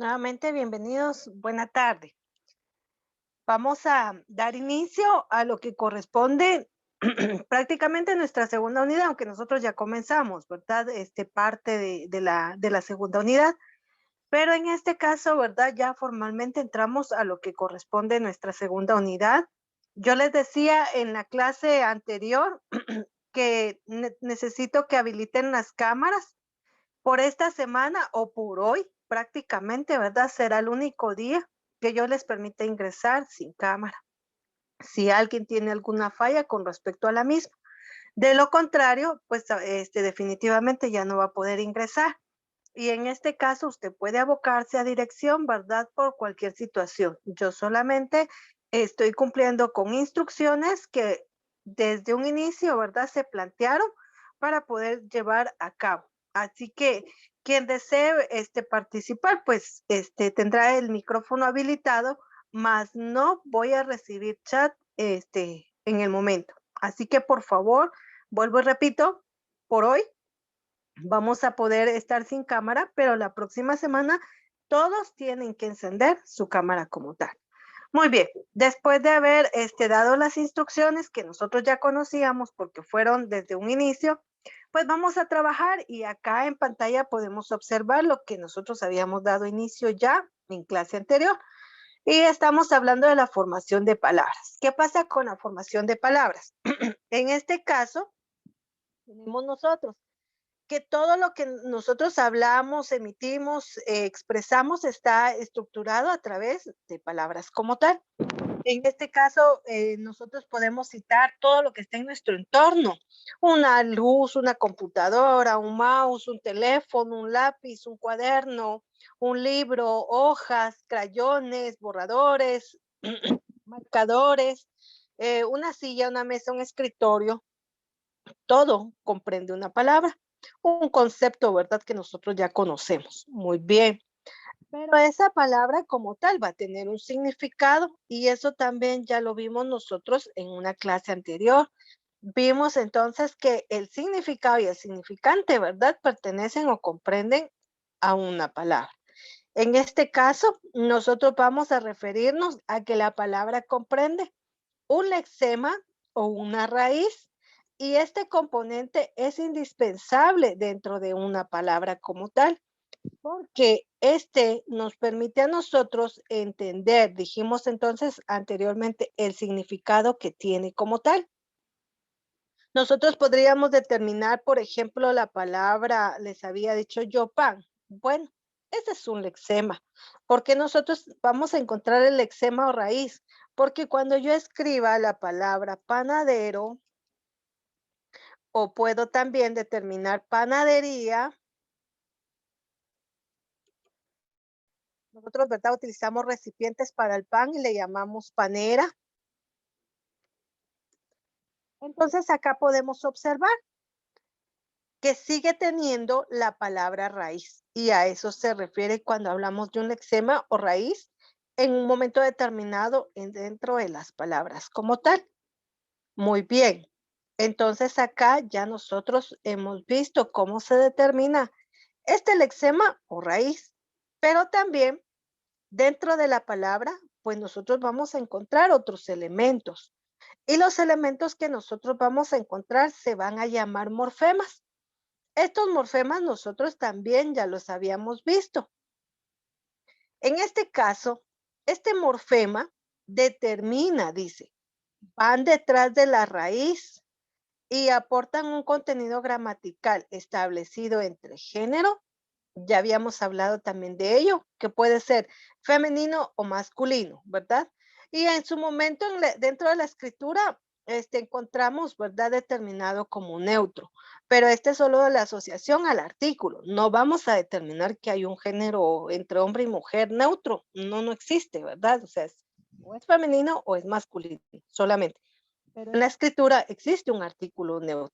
Nuevamente, bienvenidos. Buena tarde. Vamos a dar inicio a lo que corresponde prácticamente nuestra segunda unidad, aunque nosotros ya comenzamos, ¿verdad? Parte de la segunda unidad. Pero en este caso, ¿verdad? Ya formalmente entramos a lo que corresponde nuestra segunda unidad. Yo les decía en la clase anterior que necesito que habiliten las cámaras por esta semana o por hoy, prácticamente, ¿verdad? Será el único día que yo les permita ingresar sin cámara. Si alguien tiene alguna falla con respecto a la misma. De lo contrario, pues definitivamente ya no va a poder ingresar. Y en este caso usted puede abocarse a dirección, ¿verdad? Por cualquier situación. Yo solamente estoy cumpliendo con instrucciones que desde un inicio, ¿verdad? Se plantearon para poder llevar a cabo. Así que quien desee participar, pues tendrá el micrófono habilitado, mas no voy a recibir chat en el momento. Así que por favor, vuelvo y repito, por hoy vamos a poder estar sin cámara, pero la próxima semana todos tienen que encender su cámara como tal. Muy bien, después de haber dado las instrucciones que nosotros ya conocíamos porque fueron desde un inicio, pues vamos a trabajar y acá en pantalla podemos observar lo que nosotros habíamos dado inicio ya en clase anterior. Y estamos hablando de la formación de palabras. ¿Qué pasa con la formación de palabras? En este caso, tenemos nosotros que todo lo que nosotros hablamos, emitimos, expresamos está estructurado a través de palabras como tal. En este caso, nosotros podemos citar todo lo que está en nuestro entorno, una luz, una computadora, un mouse, un teléfono, un lápiz, un cuaderno, un libro, hojas, crayones, borradores, marcadores, una silla, una mesa, un escritorio, todo comprende una palabra, un concepto, ¿verdad? Que nosotros ya conocemos. Muy bien. Pero esa palabra como tal va a tener un significado y eso también ya lo vimos nosotros en una clase anterior. Vimos entonces que el significado y el significante, ¿verdad? Pertenecen o comprenden a una palabra. En este caso, nosotros vamos a referirnos a que la palabra comprende un lexema o una raíz, y este componente es indispensable dentro de una palabra como tal, porque este nos permite a nosotros entender, dijimos entonces anteriormente, el significado que tiene como tal. Nosotros podríamos determinar, por ejemplo, la palabra, les había dicho yo, pan. Bueno, ese es un lexema, porque nosotros vamos a encontrar el lexema o raíz, porque cuando yo escriba la palabra panadero, o puedo también determinar panadería, nosotros, ¿verdad? Utilizamos recipientes para el pan y le llamamos panera. Entonces acá podemos observar que sigue teniendo la palabra raíz y a eso se refiere cuando hablamos de un lexema o raíz en un momento determinado dentro de las palabras como tal. Muy bien. Entonces acá ya nosotros hemos visto cómo se determina este lexema o raíz, pero también dentro de la palabra, pues nosotros vamos a encontrar otros elementos y los elementos que nosotros vamos a encontrar se van a llamar morfemas. Estos morfemas nosotros también ya los habíamos visto. En este caso, este morfema determina, dice, van detrás de la raíz y aportan un contenido gramatical establecido entre género, ya habíamos hablado también de ello, que puede ser femenino o masculino, ¿verdad? Y en su momento dentro de la escritura encontramos, ¿verdad? Determinado como neutro, pero este es solo de la asociación al artículo. No vamos a determinar que hay un género entre hombre y mujer neutro. No, no existe, ¿verdad? O sea, o es femenino o es masculino, solamente. Pero en la escritura existe un artículo neutro,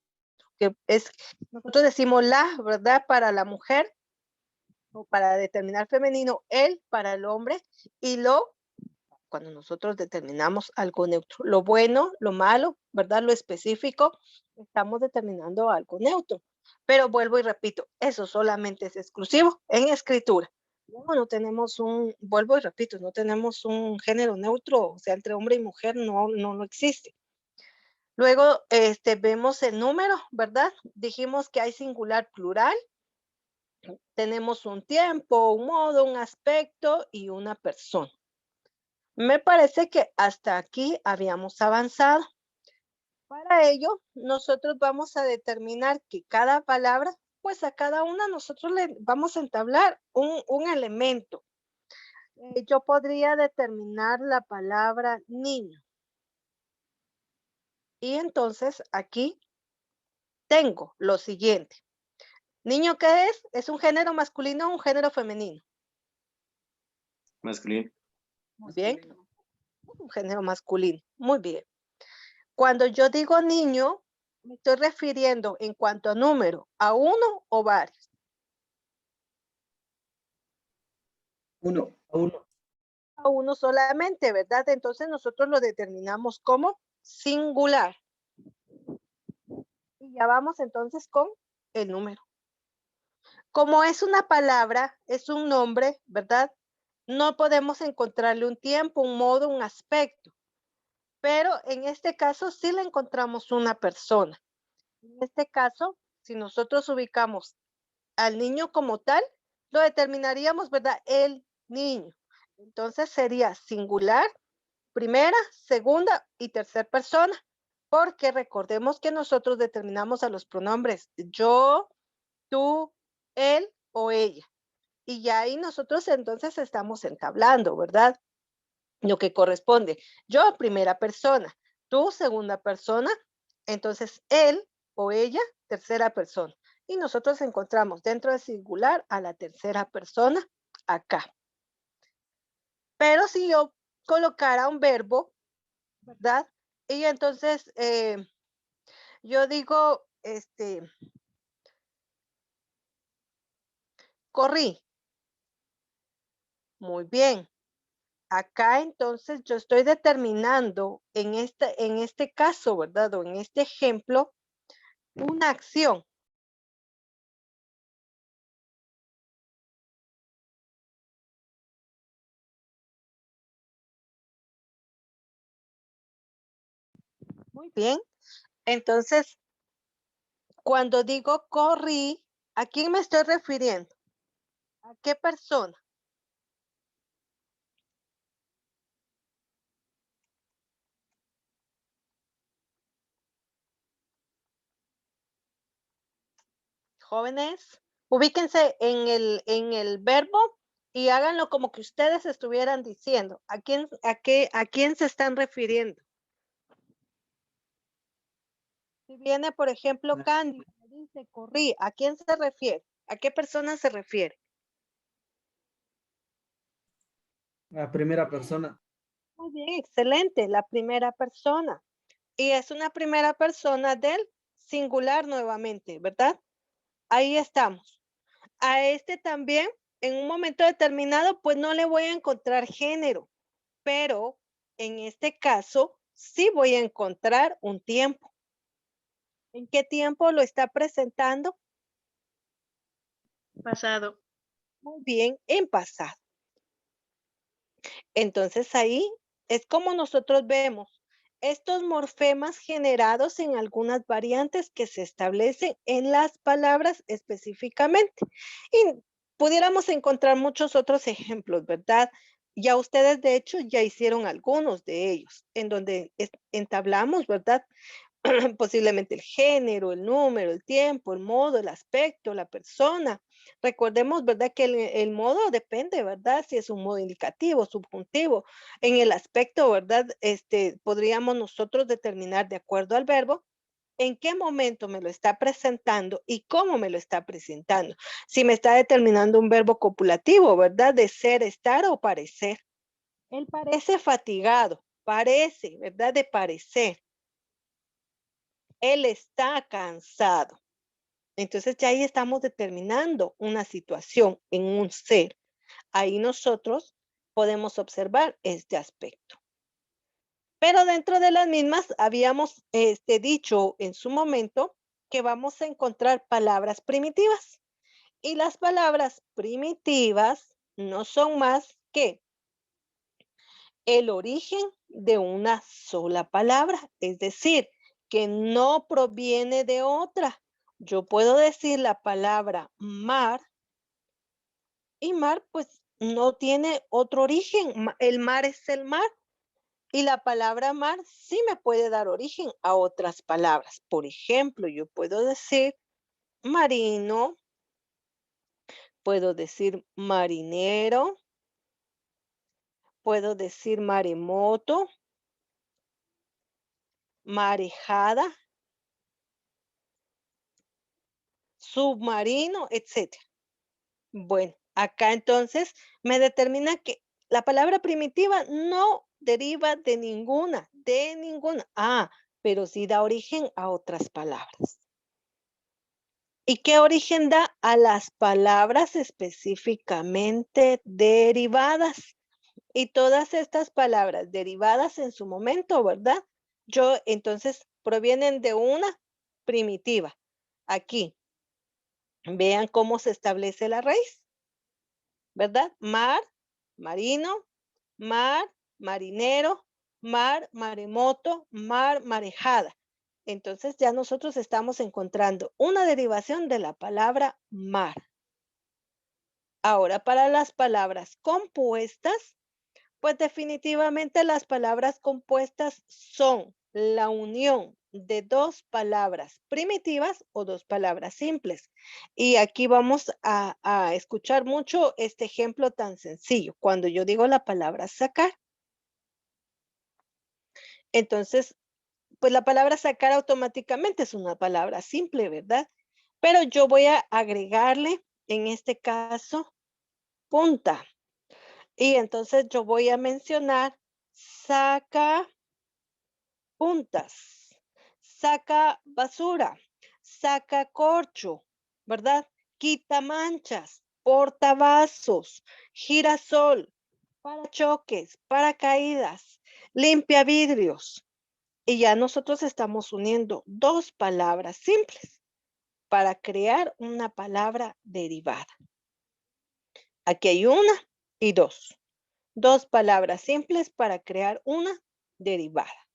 que es, nosotros decimos la, ¿verdad? Para la mujer, o para determinar femenino, el para el hombre, y lo cuando nosotros determinamos algo neutro. Lo bueno, lo malo, ¿verdad? Lo específico, estamos determinando algo neutro. Pero vuelvo y repito, eso solamente es exclusivo en escritura. No tenemos vuelvo y repito, no tenemos un género neutro, o sea, entre hombre y mujer no existe. Luego, vemos el número, ¿verdad? Dijimos que hay singular plural. Tenemos un tiempo, un modo, un aspecto y una persona. Me parece que hasta aquí habíamos avanzado. Para ello, nosotros vamos a determinar que cada palabra, pues a cada una nosotros le vamos a entablar un elemento. Yo podría determinar la palabra niño. Y entonces aquí tengo lo siguiente. ¿Niño qué es? ¿Es un género masculino o un género femenino? Masculino. Muy bien, un género masculino. Muy bien. Cuando yo digo niño, me estoy refiriendo en cuanto a número, a uno o varios. Uno. A uno solamente, ¿verdad? Entonces nosotros lo determinamos como singular. Y ya vamos entonces con el número. Como es una palabra, es un nombre, ¿verdad? No podemos encontrarle un tiempo, un modo, un aspecto. Pero en este caso sí le encontramos una persona. En este caso, si nosotros ubicamos al niño como tal, lo determinaríamos, ¿verdad? El niño. Entonces sería singular, primera, segunda y tercera persona, porque recordemos que nosotros determinamos a los pronombres yo, tú, él o ella. Y ya ahí nosotros entonces estamos entablando, ¿verdad? Lo que corresponde. Yo, primera persona, tú, segunda persona, entonces él o ella, tercera persona. Y nosotros encontramos dentro del singular a la tercera persona acá. Pero si yo colocara un verbo, ¿verdad? Y entonces yo digo, corrí. Muy bien. Acá entonces yo estoy determinando en este caso, ¿verdad? O en este ejemplo, una acción. Muy bien. Entonces, cuando digo corrí, ¿a quién me estoy refiriendo? ¿A qué persona? Jóvenes, ubíquense en el verbo y háganlo como que ustedes estuvieran diciendo. ¿A quién se están refiriendo? Si viene, por ejemplo, Candy, dice corrí, ¿a quién se refiere? ¿A qué persona se refiere? La primera persona. Muy bien, excelente, la primera persona. Y es una primera persona del singular nuevamente, ¿verdad? Ahí estamos. A este también, en un momento determinado, pues no le voy a encontrar género, pero en este caso sí voy a encontrar un tiempo. ¿En qué tiempo lo está presentando? Pasado. Muy bien, en pasado. Entonces ahí es como nosotros vemos estos morfemas generados en algunas variantes que se establecen en las palabras específicamente. Y pudiéramos encontrar muchos otros ejemplos, ¿verdad? Ya ustedes de hecho ya hicieron algunos de ellos, en donde entablamos, ¿verdad? Posiblemente el género, el número, el tiempo, el modo, el aspecto, la persona. Recordemos, ¿verdad? Que el modo depende, ¿verdad? Si es un modo indicativo, subjuntivo. En el aspecto, ¿verdad? Podríamos nosotros determinar de acuerdo al verbo en qué momento me lo está presentando y cómo me lo está presentando. Si me está determinando un verbo copulativo, ¿verdad? De ser, estar o parecer. Él parece fatigado, parece, ¿verdad? De parecer. Él está cansado. Entonces ya ahí estamos determinando una situación en un ser. Ahí nosotros podemos observar este aspecto. Pero dentro de las mismas habíamos dicho en su momento que vamos a encontrar palabras primitivas. Y las palabras primitivas no son más que el origen de una sola palabra, es decir, que no proviene de otra. Yo puedo decir la palabra mar y mar pues no tiene otro origen. El mar es el mar y la palabra mar sí me puede dar origen a otras palabras. Por ejemplo, yo puedo decir marino, puedo decir marinero, puedo decir maremoto, marejada, submarino, etcétera. Bueno, acá entonces me determina que la palabra primitiva no deriva de ninguna. Ah, pero sí da origen a otras palabras. ¿Y qué origen da a las palabras específicamente derivadas? Y todas estas palabras derivadas en su momento, ¿verdad? Yo entonces provienen de una primitiva. Aquí, vean cómo se establece la raíz. ¿Verdad? Mar, marino, mar, marinero, mar, maremoto, mar, marejada. Entonces ya nosotros estamos encontrando una derivación de la palabra mar. Ahora, para las palabras compuestas, pues definitivamente las palabras compuestas son la unión de dos palabras primitivas o dos palabras simples. Y aquí vamos a escuchar mucho este ejemplo tan sencillo. Cuando yo digo la palabra sacar, entonces, pues la palabra sacar automáticamente es una palabra simple, ¿verdad? Pero yo voy a agregarle, en este caso, punta. Y entonces yo voy a mencionar saca puntas, saca basura, saca corcho, ¿verdad? Quita manchas, portavasos, girasol, parachoques, paracaídas, limpia vidrios. Y ya nosotros estamos uniendo dos palabras simples para crear una palabra derivada. Aquí hay una y dos. Dos palabras simples para crear una derivada.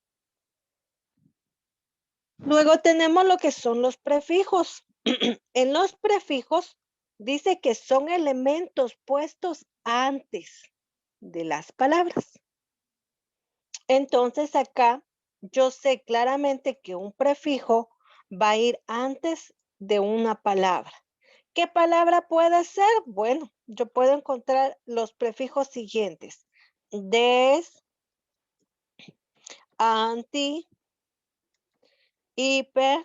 Luego tenemos lo que son los prefijos. En los prefijos dice que son elementos puestos antes de las palabras. Entonces acá yo sé claramente que un prefijo va a ir antes de una palabra. ¿Qué palabra puede ser? Bueno, yo puedo encontrar los prefijos siguientes. Des, anti, hiper,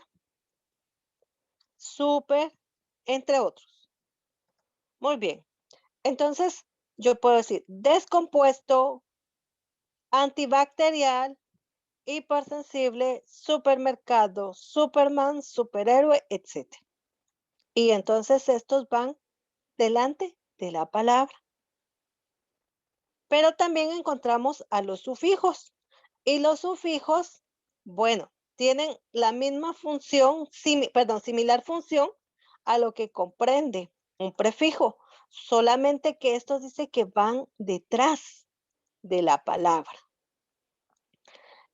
super, entre otros. Muy bien. Entonces, yo puedo decir descompuesto, antibacterial, hipersensible, supermercado, Superman, superhéroe, etcétera. Y entonces estos van delante de la palabra. Pero también encontramos a los sufijos. Y los sufijos, bueno, tienen la misma función, similar función a lo que comprende un prefijo, solamente que estos dice que van detrás de la palabra.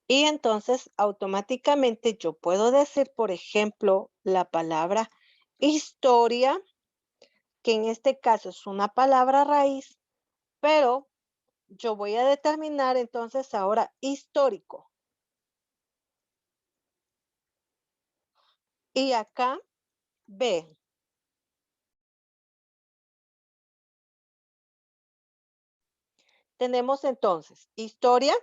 Y entonces automáticamente yo puedo decir, por ejemplo, la palabra historia, que en este caso es una palabra raíz, pero yo voy a determinar entonces ahora histórico. Y acá, ven, tenemos entonces historia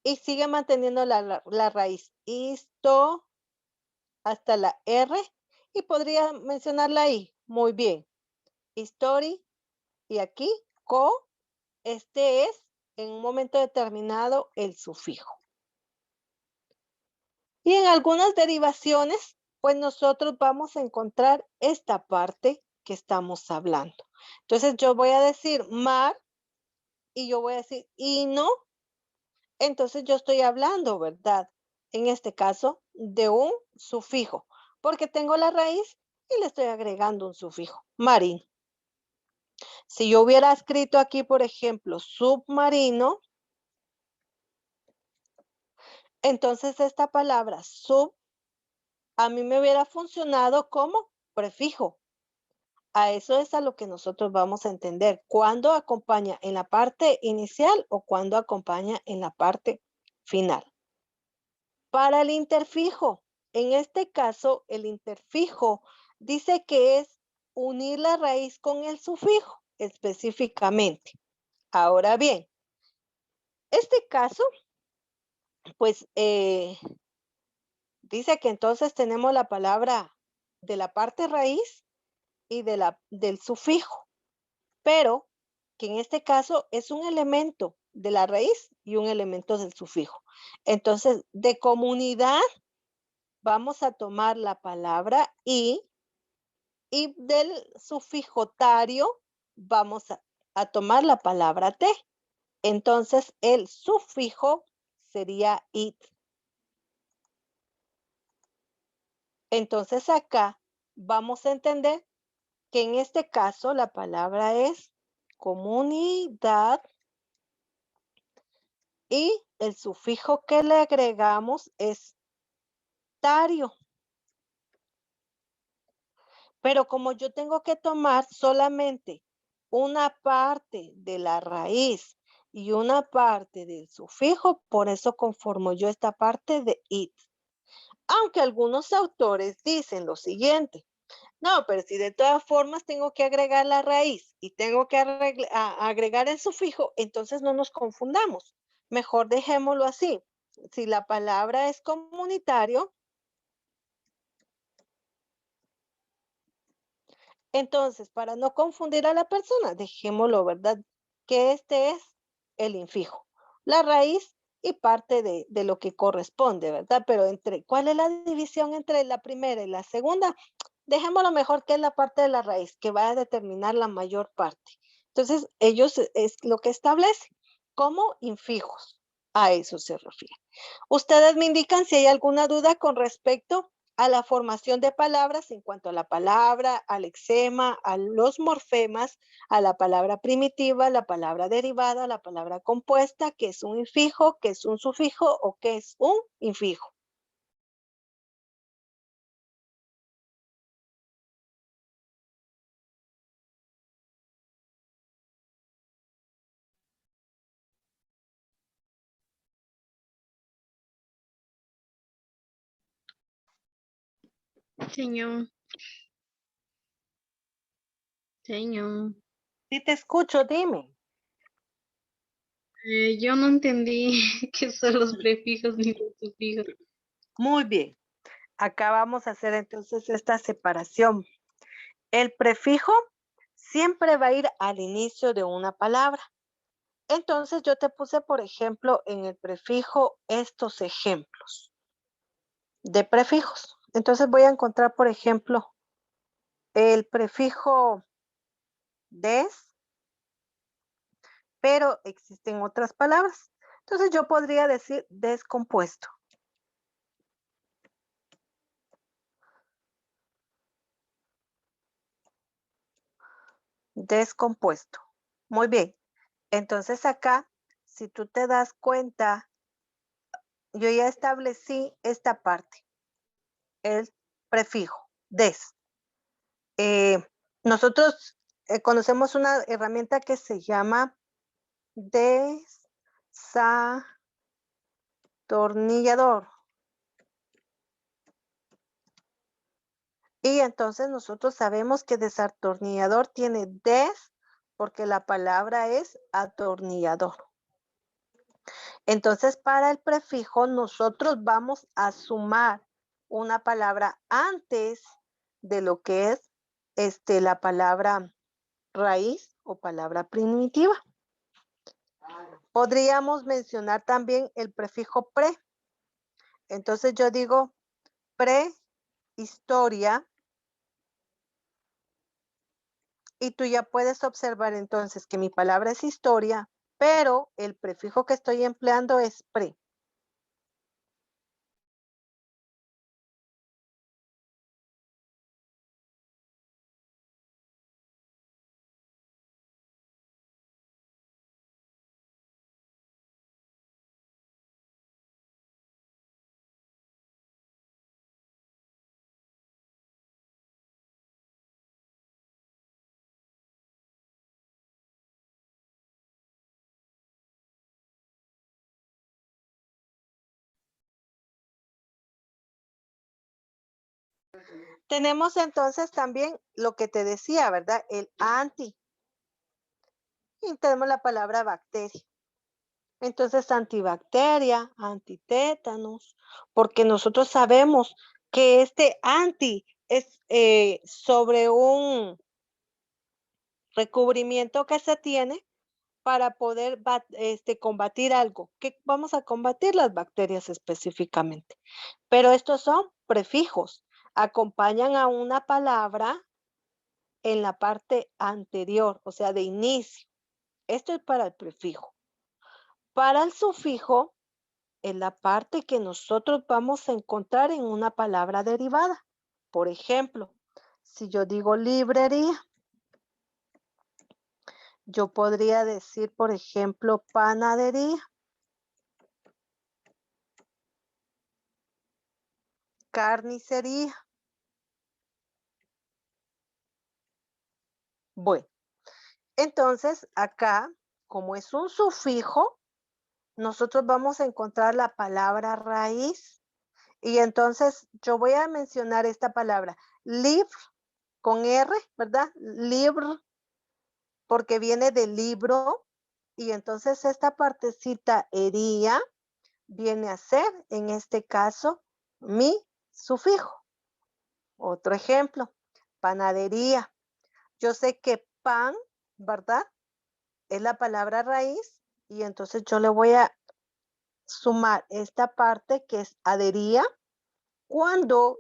y sigue manteniendo la raíz histo hasta la R y podría mencionar la I. Muy bien. History y aquí co, este es en un momento determinado el sufijo. Y en algunas derivaciones, pues nosotros vamos a encontrar esta parte que estamos hablando. Entonces yo voy a decir mar y yo voy a decir hino. Entonces yo estoy hablando, ¿verdad? En este caso, de un sufijo, porque tengo la raíz y le estoy agregando un sufijo, marino. Si yo hubiera escrito aquí, por ejemplo, submarino, entonces esta palabra sub a mí me hubiera funcionado como prefijo. A eso es a lo que nosotros vamos a entender. ¿Cuándo acompaña en la parte inicial o cuándo acompaña en la parte final? Para el interfijo, en este caso, el interfijo dice que es unir la raíz con el sufijo específicamente. Ahora bien, este caso, pues dice que entonces tenemos la palabra de la parte raíz y del sufijo, pero que en este caso es un elemento de la raíz y un elemento del sufijo. Entonces, de comunidad vamos a tomar la palabra y del sufijo tario vamos a tomar la palabra te. Entonces, el sufijo sería it. Entonces, acá vamos a entender que en este caso la palabra es comunidad y el sufijo que le agregamos es tario. Pero como yo tengo que tomar solamente una parte de la raíz y una parte del sufijo, por eso conformo yo esta parte de it. Aunque algunos autores dicen lo siguiente: no, pero si de todas formas tengo que agregar la raíz y tengo que agregar el sufijo, entonces no nos confundamos. Mejor dejémoslo así. Si la palabra es comunitario, entonces para no confundir a la persona, dejémoslo, ¿verdad? Que este es el infijo, la raíz y parte de lo que corresponde, ¿verdad? Pero ¿cuál es la división entre la primera y la segunda? Dejémoslo mejor que es la parte de la raíz, que va a determinar la mayor parte. Entonces, ellos es lo que establecen como infijos. A eso se refiere. Ustedes me indican si hay alguna duda con respecto a la formación de palabras en cuanto a la palabra, al lexema, a los morfemas, a la palabra primitiva, la palabra derivada, la palabra compuesta, que es un infijo, que es un sufijo o que es un infijo. Señor, señor, Si te escucho, dime. yo no entendí qué son los prefijos ni los sufijos. Muy bien. Acá vamos a hacer entonces esta separación. El prefijo siempre va a ir al inicio de una palabra. Entonces yo te puse, por ejemplo, en el prefijo estos ejemplos de prefijos. Entonces voy a encontrar, por ejemplo, el prefijo des, pero existen otras palabras. Entonces yo podría decir descompuesto. Descompuesto. Muy bien. Entonces acá, si tú te das cuenta, yo ya establecí esta parte, el prefijo des. Eh, nosotros conocemos una herramienta que se llama desatornillador. Y entonces nosotros sabemos que desatornillador tiene des porque la palabra es atornillador. Entonces, para el prefijo, nosotros vamos a sumar una palabra antes de lo que es la palabra raíz o palabra primitiva. Podríamos mencionar también el prefijo pre. Entonces yo digo prehistoria y tú ya puedes observar entonces que mi palabra es historia, pero el prefijo que estoy empleando es pre. Tenemos entonces también lo que te decía, ¿verdad? El anti. Y tenemos la palabra bacteria. Entonces, antibacteria, antitétanos, porque nosotros sabemos que este anti es sobre un recubrimiento que se tiene para poder combatir algo. ¿Qué vamos a combatir? Las bacterias específicamente. Pero estos son prefijos. Acompañan a una palabra en la parte anterior, o sea, de inicio. Esto es para el prefijo. Para el sufijo, es la parte que nosotros vamos a encontrar en una palabra derivada. Por ejemplo, si yo digo librería, yo podría decir, por ejemplo, panadería, carnicería. Bueno, entonces acá, como es un sufijo, nosotros vamos a encontrar la palabra raíz. Y entonces yo voy a mencionar esta palabra, libr, con R, ¿verdad? Libr, porque viene del libro. Y entonces esta partecita ería viene a ser, en este caso, mi sufijo. Otro ejemplo, panadería. Yo sé que pan, ¿verdad? Es la palabra raíz y entonces yo le voy a sumar esta parte que es adhería cuando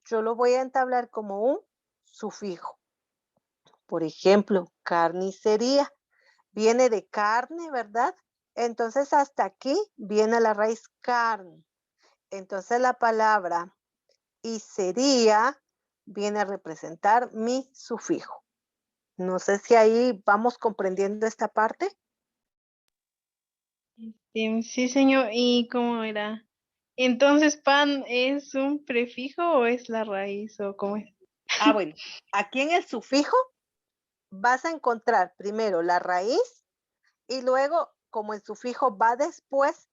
yo lo voy a entablar como un sufijo. Por ejemplo, carnicería viene de carne, ¿verdad? Entonces hasta aquí viene la raíz carne. Entonces la palabra y sería viene a representar mi sufijo. No sé si ahí vamos comprendiendo esta parte. Sí, señor. ¿Y cómo era? Entonces, ¿pan es un prefijo o es la raíz o cómo es? Bueno, aquí en el sufijo vas a encontrar primero la raíz y luego, como el sufijo va después,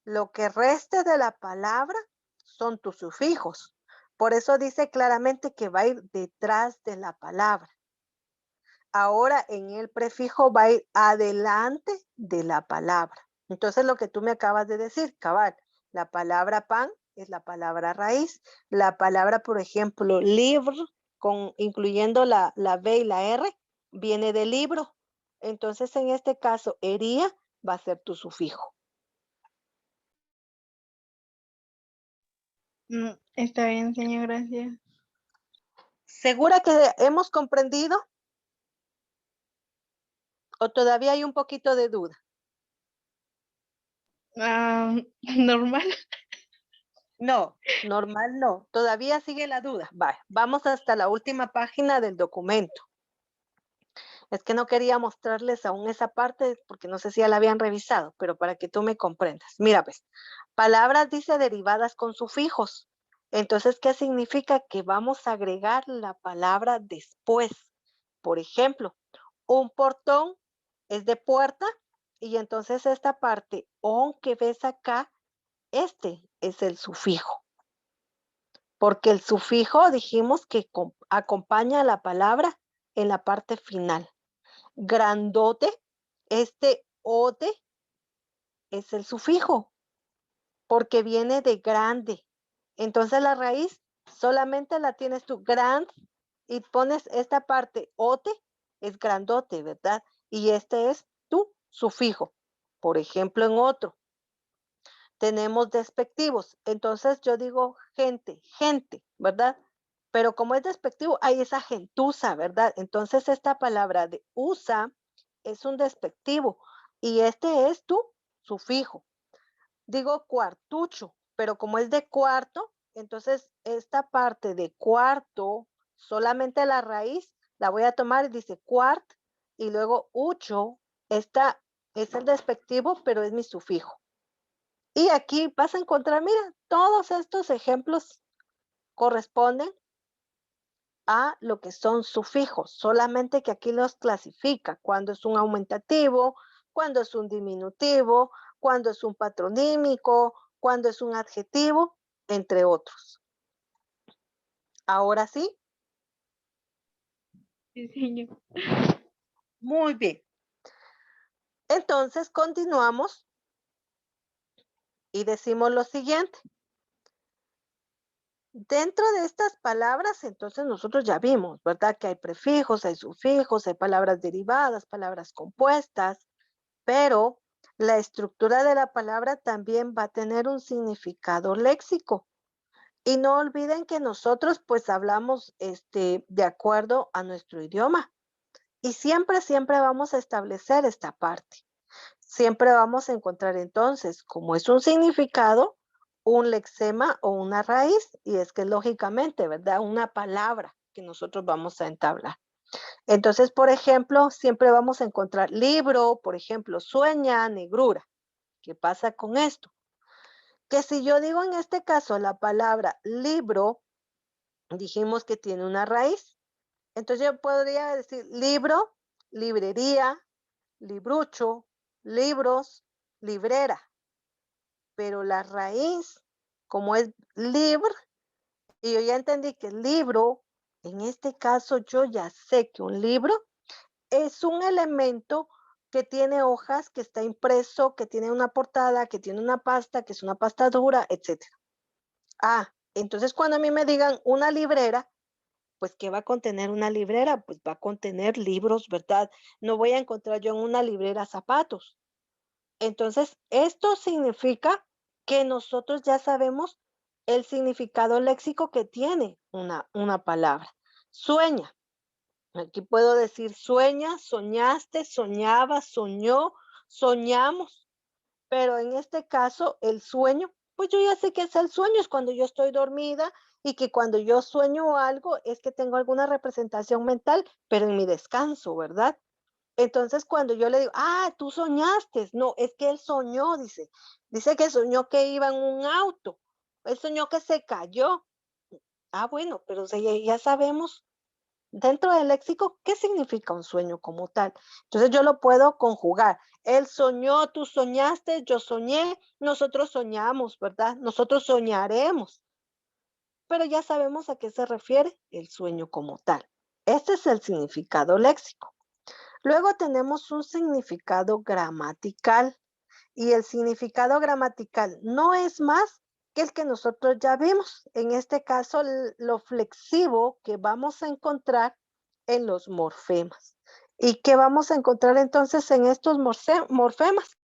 lo que reste de la palabra son tus sufijos. Por eso dice claramente que va a ir detrás de la palabra. Ahora en el prefijo va a ir adelante de la palabra. Entonces lo que tú me acabas de decir, cabal, la palabra pan es la palabra raíz. La palabra, por ejemplo, libro, incluyendo la B y la R, viene de libro. Entonces en este caso, ería va a ser tu sufijo. Está bien, señor, gracias. ¿Segura que hemos comprendido? ¿O todavía hay un poquito de duda? Normal. No, normal no. Todavía sigue la duda. Vamos hasta la última página del documento. Es que no quería mostrarles aún esa parte porque no sé si ya la habían revisado, pero para que tú me comprendas. Mira, pues, palabras dice derivadas con sufijos. Entonces, ¿qué significa? Que vamos a agregar la palabra después. Por ejemplo, un portón es de puerta y entonces esta parte on que ves acá, este es el sufijo. Porque el sufijo dijimos que acompaña a la palabra en la parte final. Grandote, este ote es el sufijo, porque viene de grande. Entonces la raíz solamente la tienes tú, grand, y pones esta parte, ote, es grandote, ¿verdad? Y este es tu sufijo. Por ejemplo, en otro, tenemos despectivos. Entonces yo digo gente, gente, ¿verdad? Pero como es despectivo, hay esa gentuza, ¿verdad? Entonces esta palabra de usa es un despectivo y este es tu sufijo. Digo cuartucho, pero como es de cuarto, entonces esta parte de cuarto, solamente la raíz, la voy a tomar y dice cuart y luego ucho, esta es el despectivo, pero es mi sufijo. Y aquí vas a encontrar, mira, todos estos ejemplos corresponden a lo que son sufijos, solamente que aquí los clasifica, cuando es un aumentativo, cuando es un diminutivo, cuando es un patronímico, cuando es un adjetivo, entre otros. Ahora sí, Sí, señor. muy bien. Entonces continuamos y decimos lo siguiente. Dentro de estas palabras, entonces nosotros ya vimos, ¿verdad? Que hay prefijos, hay sufijos, hay palabras derivadas, palabras compuestas, pero la estructura de la palabra también va a tener un significado léxico. Y no olviden que nosotros pues hablamos de acuerdo a nuestro idioma. Y siempre, siempre vamos a establecer esta parte. Siempre vamos a encontrar entonces, como es un significado, un lexema o una raíz, y es que lógicamente, ¿verdad? Una palabra que nosotros vamos a entablar. Entonces, por ejemplo, siempre vamos a encontrar libro, por ejemplo, sueña, negrura. ¿Qué pasa con esto? Que si yo digo en este caso la palabra libro, dijimos que tiene una raíz. Entonces yo podría decir libro, librería, librucho, libros, librera. Pero la raíz, como es libr, y yo ya entendí que el libro, en este caso yo ya sé que un libro es un elemento que tiene hojas, que está impreso, que tiene una portada, que tiene una pasta, que es una pasta dura, etcétera. Ah, entonces cuando a mí me digan una librera, pues ¿qué va a contener una librera? Pues va a contener libros, ¿verdad? No voy a encontrar yo en una librera zapatos. Entonces, esto significa que nosotros ya sabemos el significado léxico que tiene una palabra. Sueña. Aquí puedo decir sueña, soñaste, soñaba, soñó, soñamos. Pero en este caso, el sueño, pues yo ya sé que es el sueño, es cuando yo estoy dormida y que cuando yo sueño algo es que tengo alguna representación mental, pero en mi descanso, ¿verdad? Entonces, cuando yo le digo, ah, tú soñaste, no, es que él soñó, dice que soñó que iba en un auto, él soñó que se cayó. Ah, bueno, pero o sea, ya sabemos dentro del léxico qué significa un sueño como tal. Entonces yo lo puedo conjugar. Él soñó, tú soñaste, yo soñé, nosotros soñamos, ¿verdad? Nosotros soñaremos, pero ya sabemos a qué se refiere el sueño como tal. Este es el significado léxico. Luego tenemos un significado gramatical y el significado gramatical no es más que el que nosotros ya vimos. En este caso, lo flexivo que vamos a encontrar en los morfemas. ¿Y qué vamos a encontrar entonces en estos morfemas?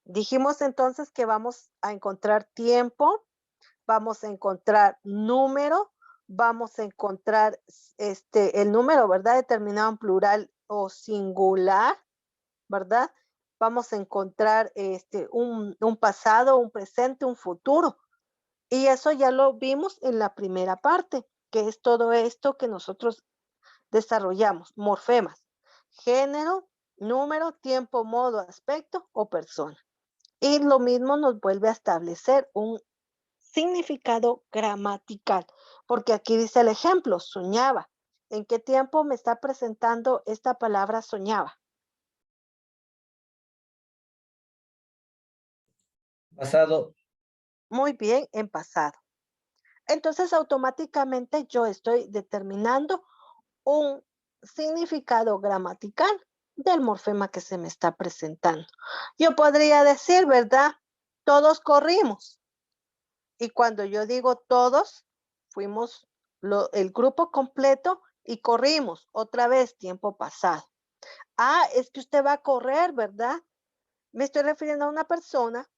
Dijimos entonces que vamos a encontrar tiempo, vamos a encontrar número, vamos a encontrar el número, ¿verdad? Determinado en plural o singular, ¿verdad? Vamos a encontrar un pasado, un presente, un futuro. Y eso ya lo vimos en la primera parte, que es todo esto que nosotros desarrollamos, morfemas, género, número, tiempo, modo, aspecto o persona. Y lo mismo nos vuelve a establecer un significado gramatical, porque aquí dice el ejemplo, soñaba. ¿En qué tiempo me está presentando esta palabra soñaba? Pasado. Muy bien, en pasado. Entonces, automáticamente yo estoy determinando un significado gramatical del morfema que se me está presentando. Yo podría decir, ¿verdad? Todos corrimos. Y cuando yo digo todos, fuimos el grupo completo y corrimos otra vez tiempo pasado. Ah, es que usted va a correr, ¿verdad? Me estoy refiriendo a una persona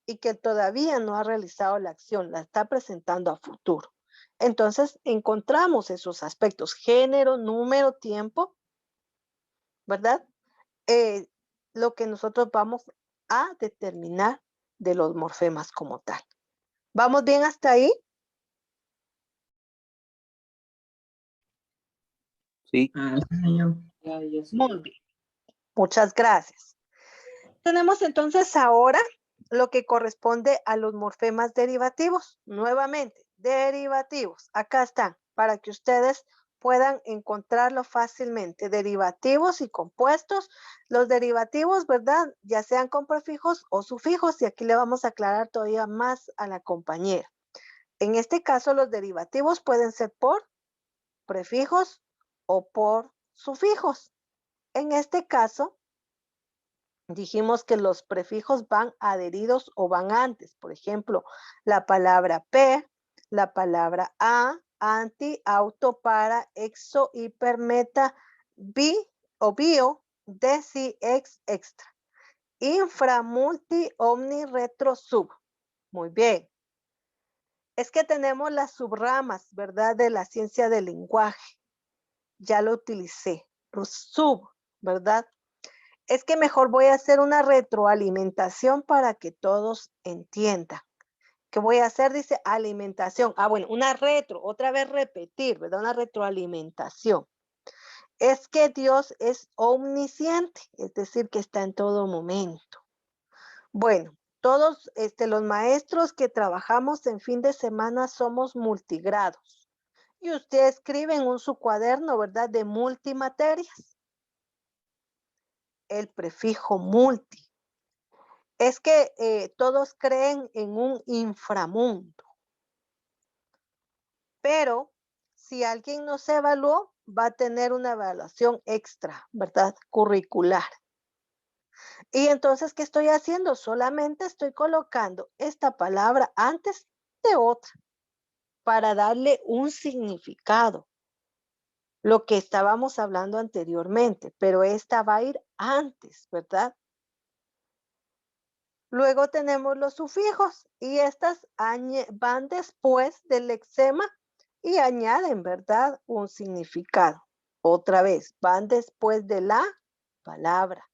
y que todavía no ha realizado la acción, la está presentando a futuro. Entonces, encontramos esos aspectos, género, número, tiempo, ¿verdad? Eh, lo que nosotros vamos a determinar de los morfemas como tal. ¿Vamos bien hasta ahí? Sí, Sí, señor. Ya sé. Muy bien. Muchas gracias. Tenemos entonces ahora lo que corresponde a los morfemas derivativos. Nuevamente, derivativos. Acá están, para que ustedes puedan encontrarlo fácilmente. Derivativos y compuestos. Los derivativos, ¿verdad? Ya sean con prefijos o sufijos, y aquí le vamos a aclarar todavía más a la compañera. En este caso, los derivativos pueden ser por prefijos o por sufijos. En este caso, dijimos que los prefijos van adheridos o van antes. Por ejemplo, la palabra per, la palabra a, anti, auto, para, exo, hiper, meta, bi o bio, desi, ex, extra. Infra, multi, omni, retro, sub. Muy bien. Es que tenemos las subramas, ¿verdad? De la ciencia del lenguaje. Ya lo utilicé. Los sub, ¿verdad? Es que mejor voy a hacer una retroalimentación para que todos entiendan. ¿Qué voy a hacer? Dice alimentación. Ah, bueno, una retro, otra vez repetir, ¿verdad? Una retroalimentación. Es que Dios es omnisciente, es decir, que está en todo momento. Bueno, todos los maestros que trabajamos en fin de semana somos multigrados. Y usted escribe en su cuaderno, ¿verdad? De multimaterias. El prefijo multi. Es que todos creen en un inframundo. Pero si alguien no se evaluó, va a tener una evaluación extra, ¿verdad? Curricular. Y entonces, ¿qué estoy haciendo? Solamente estoy colocando esta palabra antes de otra para darle un significado. Lo que estábamos hablando anteriormente, pero esta va a ir antes, ¿verdad? Luego tenemos los sufijos y estas van después del lexema y añaden, ¿verdad? Un significado. Otra vez, van después de la palabra.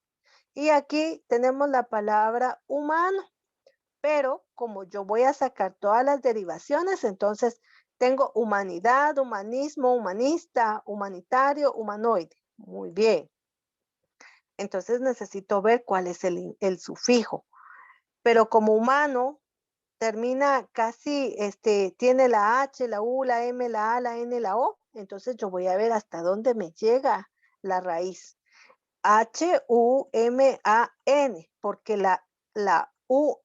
Y aquí tenemos la palabra humano, pero como yo voy a sacar todas las derivaciones, entonces tengo humanidad, humanismo, humanista, humanitario, humanoide. Muy bien. Entonces necesito ver cuál es el sufijo. Pero como humano termina casi, tiene la H, la U, la M, la A, la N, la O. Entonces yo voy a ver hasta dónde me llega la raíz. H-U-M-A-N, porque la U,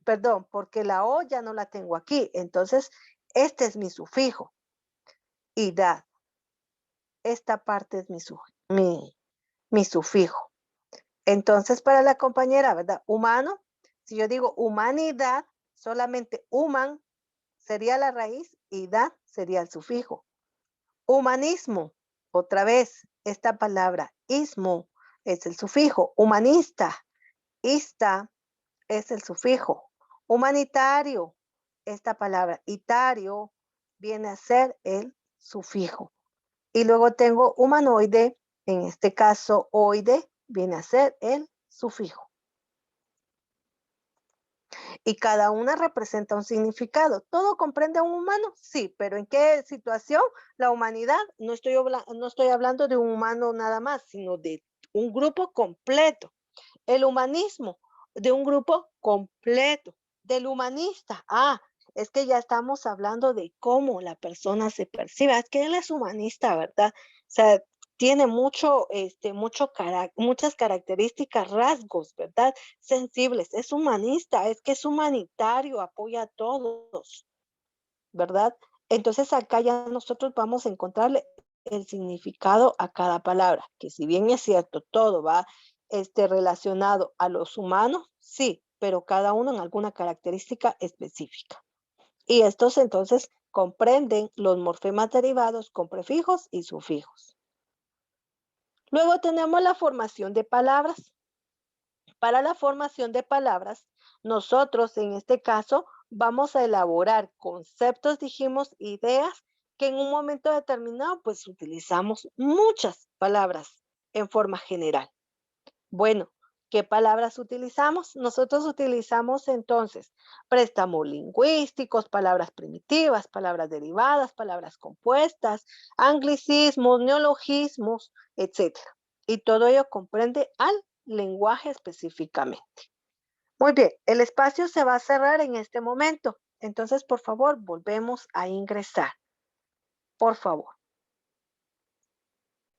perdón, porque la O ya no la tengo aquí. Entonces, este es mi sufijo. Idad. Esta parte es mi sufijo. Entonces, para la compañera, ¿verdad? Humano, si yo digo humanidad, solamente human sería la raíz y da sería el sufijo. Humanismo, otra vez, esta palabra ismo es el sufijo. Humanista, ista es el sufijo. Humanitario, esta palabra itario viene a ser el sufijo. Y luego tengo humanoide, en este caso oide, viene a ser el sufijo. Y cada una representa un significado. ¿Todo comprende a un humano? Sí, pero ¿en qué situación? La humanidad, no estoy hablando de un humano nada más, sino de un grupo completo. El humanismo, de un grupo completo. Del humanista, es que ya estamos hablando de cómo la persona se percibe. Es que él es humanista, ¿verdad? O sea, tiene muchas características, rasgos, ¿verdad? Sensibles, es humanista, es que es humanitario, apoya a todos, ¿verdad? Entonces acá ya nosotros vamos a encontrarle el significado a cada palabra, que si bien es cierto, todo va relacionado a los humanos, sí, pero cada uno en alguna característica específica. Y estos entonces comprenden los morfemas derivados con prefijos y sufijos. Luego tenemos la formación de palabras. Para la formación de palabras, nosotros en este caso vamos a elaborar conceptos, dijimos, ideas, que en un momento determinado pues utilizamos muchas palabras en forma general. Bueno, ¿qué palabras utilizamos? Nosotros utilizamos entonces préstamos lingüísticos, palabras primitivas, palabras derivadas, palabras compuestas, anglicismos, neologismos, etc. Y todo ello comprende al lenguaje específicamente. Muy bien, el espacio se va a cerrar en este momento. Entonces, por favor, volvemos a ingresar. Por favor.